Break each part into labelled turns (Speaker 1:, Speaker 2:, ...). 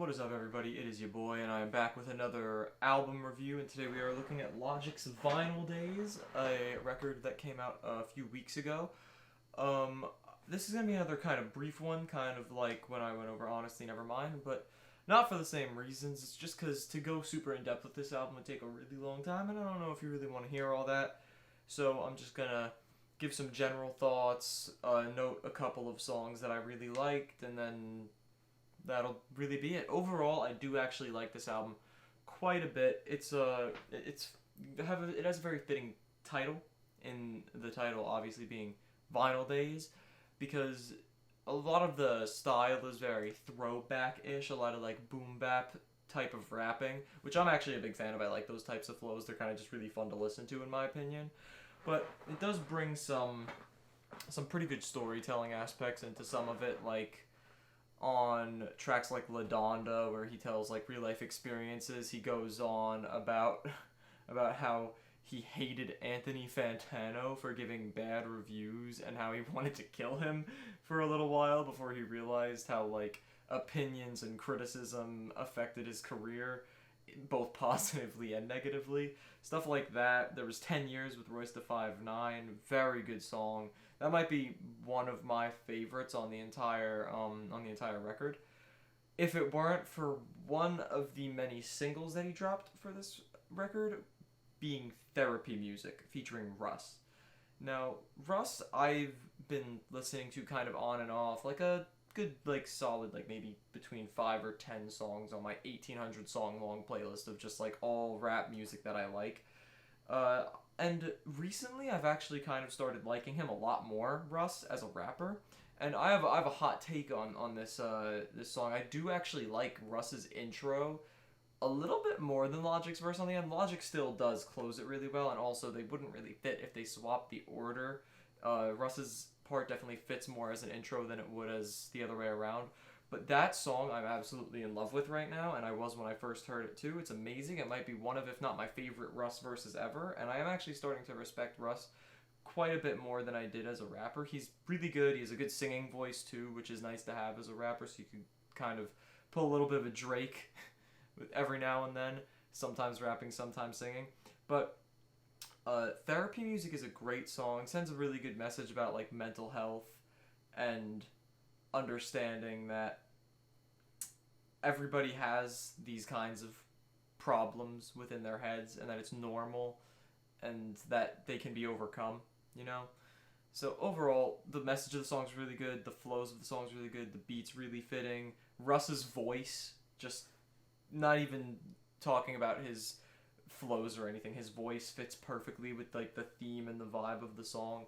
Speaker 1: What is up, everybody? It is your boy, and I am back with another album review. And today we are looking at Logic's Vinyl Days, a record that came out a few weeks ago. Um, this is gonna be another kind of brief one, kind of like when I went over Honestly Nevermind, but not for the same reasons. It's just because to go super in depth with this album would take a really long time, and I don't know if you really want to hear all that. So I'm just gonna give some general thoughts, note a couple of songs that I really liked, and then that'll really be it. Overall, I do actually like this album quite a bit. It has a very fitting title, in the title obviously being Vinyl Days, because a lot of the style is very throwback-ish, a lot of like boom bap type of rapping, which I'm actually a big fan of. I like those types of flows. They're kind of just really fun to listen to in my opinion. But it does bring some pretty good storytelling aspects into some of it, like on tracks like La Donda, where he tells like real life experiences. He goes on about about how he hated Anthony Fantano for giving bad reviews and how he wanted to kill him for a little while before he realized how like opinions and criticism affected his career both positively and negatively. Stuff like that. There was 10 Years with Royce da 5'9", very good song. That might be one of my favorites on the entire record. If it weren't for one of the many singles that he dropped for this record, being Therapy Music featuring Russ. Now, Russ, I've been listening to kind of on and off, like a good, like solid, like maybe between 5 or 10 songs on my 1,800 song long playlist of just like all rap music that I like. Uh, and recently, I've actually kind of started liking him a lot more, Russ, as a rapper. And I have a hot take on this song. I do actually like Russ's intro a little bit more than Logic's verse on the end. Logic still does close it really well, and also they wouldn't really fit if they swapped the order. Russ's part definitely fits more as an intro than it would as the other way around. But that song I'm absolutely in love with right now, and I was when I first heard it too. It's amazing. It might be one of, if not my favorite Russ verses ever, and I am actually starting to respect Russ quite a bit more than I did as a rapper. He's really good. He has a good singing voice too, which is nice to have as a rapper, so you can kind of pull a little bit of a Drake every now and then, sometimes rapping, sometimes singing. But Therapy Music is a great song. It sends a really good message about like mental health and understanding that everybody has these kinds of problems within their heads and that it's normal and that they can be overcome, you know? So overall, the message of the song is really good, the flows of the song is really good, the beat's really fitting. Russ's voice, just not even talking about his flows or anything, his voice fits perfectly with like the theme and the vibe of the song.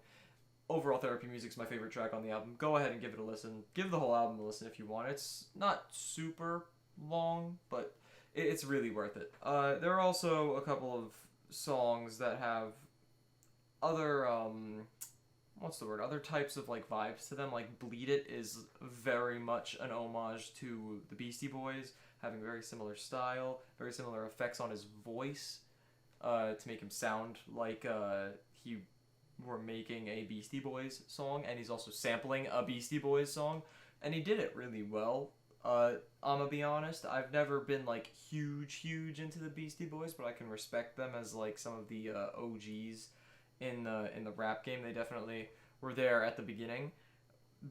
Speaker 1: Overall, Therapy Music's my favorite track on the album. Go ahead and give it a listen. Give the whole album a listen if you want. It's not super long, but it's really worth it. There are also a couple of songs that have other what's the word? Other types of like vibes to them. Like Bleed It is very much an homage to the Beastie Boys, having very similar style, very similar effects on his voice, to make him sound like he were making a Beastie Boys song, and he's also sampling a Beastie Boys song, and he did it really well. I'm gonna be honest, I've never been like huge into the Beastie Boys, but I can respect them as like some of the OGs in the rap game. They definitely were there at the beginning.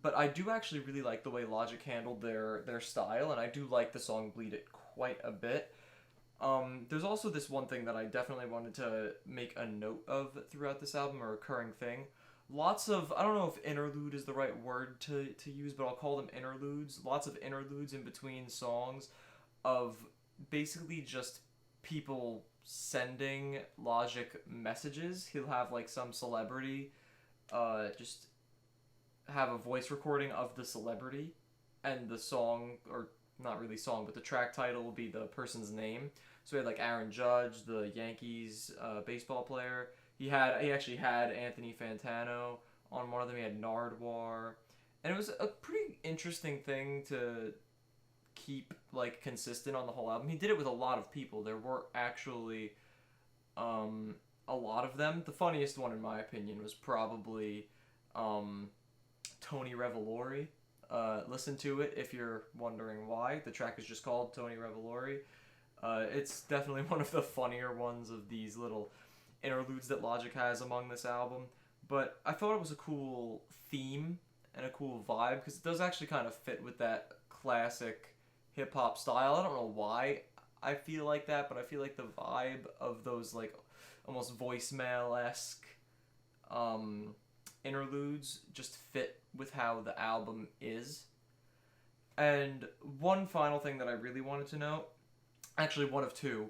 Speaker 1: But I do actually really like the way Logic handled their style, and I do like the song "Bleed It" quite a bit. There's also this one thing that I definitely wanted to make a note of throughout this album, a recurring thing. Lots of, I don't know if interlude is the right word to use, but I'll call them interludes. Lots of interludes in between songs of basically just people sending Logic messages. He'll have like some celebrity just have a voice recording of the celebrity, and the song, or not really song, but the track title will be the person's name. So he had like Aaron Judge, the Yankees baseball player. He actually had Anthony Fantano on one of them. He had Nardwar, and it was a pretty interesting thing to keep like consistent on the whole album. He did it with a lot of people. There were actually a lot of them. The funniest one, in my opinion, was probably Tony Revolori. listen to it if you're wondering why. The track is just called Tony Revolori. It's definitely one of the funnier ones of these little interludes that Logic has among this album. But I thought it was a cool theme and a cool vibe because it does actually kind of fit with that classic hip hop style. I don't know why I feel like that, but I feel like the vibe of those like almost voicemail-esque interludes just fit with how the album is. And one final thing that I really wanted to note, actually one of two,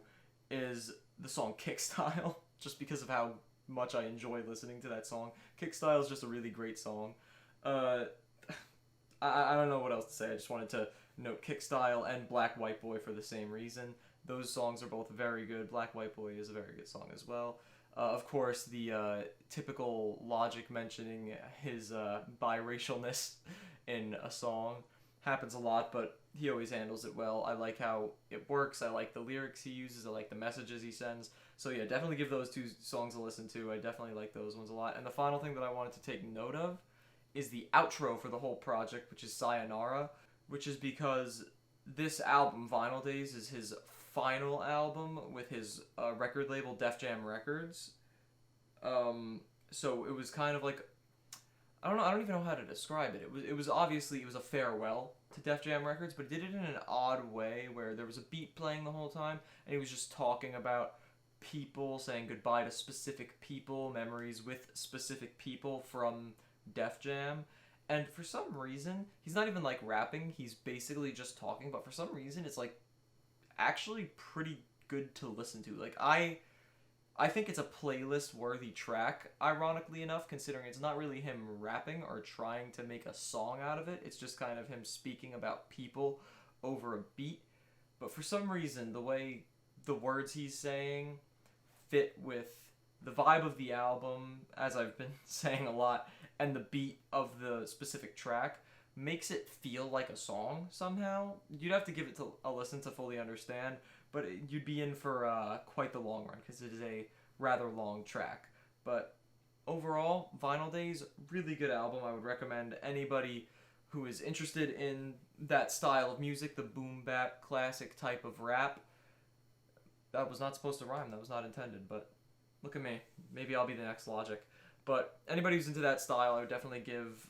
Speaker 1: is the song Kickstyle, just because of how much I enjoy listening to that song. Kickstyle is just a really great song. I don't know what else to say. I just wanted to note Kickstyle and Black White Boy for the same reason. Those songs are both very good. Black White Boy is a very good song as well. Of course, the typical Logic mentioning his biracialness in a song happens a lot, but he always handles it well. I like how it works. I like the lyrics he uses. I like the messages he sends. So yeah, definitely give those two songs a listen to. I definitely like those ones a lot. And the final thing that I wanted to take note of is the outro for the whole project, which is Sayonara, which is because this album, Vinyl Days, is his final album with his record label Def Jam Records. So it was kind of like, I don't even know how to describe it. It was obviously a farewell to Def Jam Records, but he did it in an odd way where there was a beat playing the whole time and he was just talking about people, saying goodbye to specific people, memories with specific people from Def Jam. And for some reason, he's not even like rapping, he's basically just talking, but for some reason it's like actually pretty good to listen to. Like I think it's a playlist worthy track, ironically enough, considering it's not really him rapping or trying to make a song out of it. It's just kind of him speaking about people over a beat. But for some reason, the way the words he's saying fit with the vibe of the album, as I've been saying a lot, and the beat of the specific track makes it feel like a song somehow. You'd have to give it a listen to fully understand, but you'd be in for quite the long run because it is a rather long track. But overall, Vinyl Days, really good album. I would recommend anybody who is interested in that style of music, the boom bap classic type of rap. That was not supposed to rhyme. That was not intended, but look at me. Maybe I'll be the next Logic. But anybody who's into that style, I would definitely give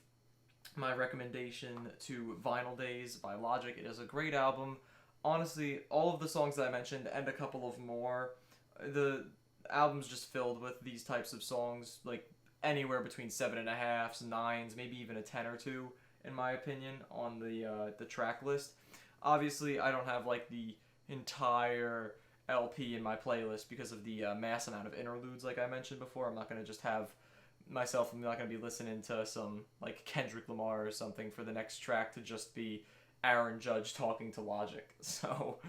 Speaker 1: my recommendation to Vinyl Days by Logic. It is a great album. Honestly, all of the songs that I mentioned and a couple of more, the album's just filled with these types of songs, like anywhere between 7.5s, 9s, maybe even a 10 or 2, in my opinion, on the track list. Obviously, I don't have like the entire LP in my playlist because of the mass amount of interludes, like I mentioned before. I'm not going to just have myself, I'm not going to be listening to some like Kendrick Lamar or something for the next track to just be Aaron Judge talking to Logic. So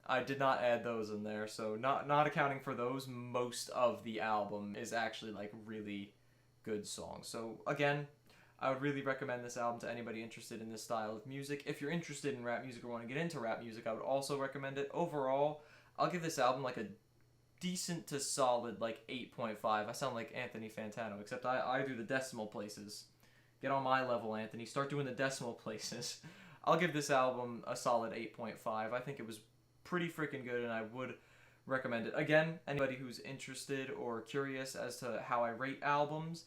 Speaker 1: I did not add those in there. So not accounting for those, most of the album is actually like really good songs. So again, I would really recommend this album to anybody interested in this style of music. If you're interested in rap music or want to get into rap music, I would also recommend it. Overall, I'll give this album like a decent to solid like 8.5. I sound like Anthony Fantano, except I do the decimal places. Get on my level, Anthony. Start doing the decimal places. I'll give this album a solid 8.5. I think it was pretty freaking good, and I would recommend it. Again, anybody who's interested or curious as to how I rate albums,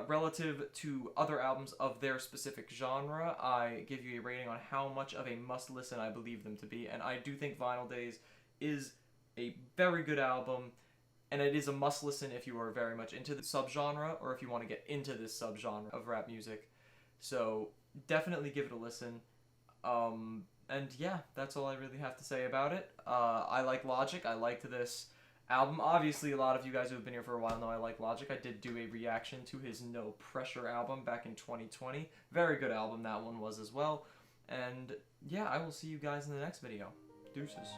Speaker 1: relative to other albums of their specific genre, I give you a rating on how much of a must-listen I believe them to be, and I do think Vinyl Days is a very good album, and it is a must-listen if you are very much into the subgenre, or if you want to get into this subgenre of rap music. So definitely give it a listen. And yeah, that's all I really have to say about it. I like Logic. I liked this album. Obviously, a lot of you guys who have been here for a while know I like Logic. I did do a reaction to his No Pressure album back in 2020. Very good album that one was as well. And yeah, I will see you guys in the next video. Deuces.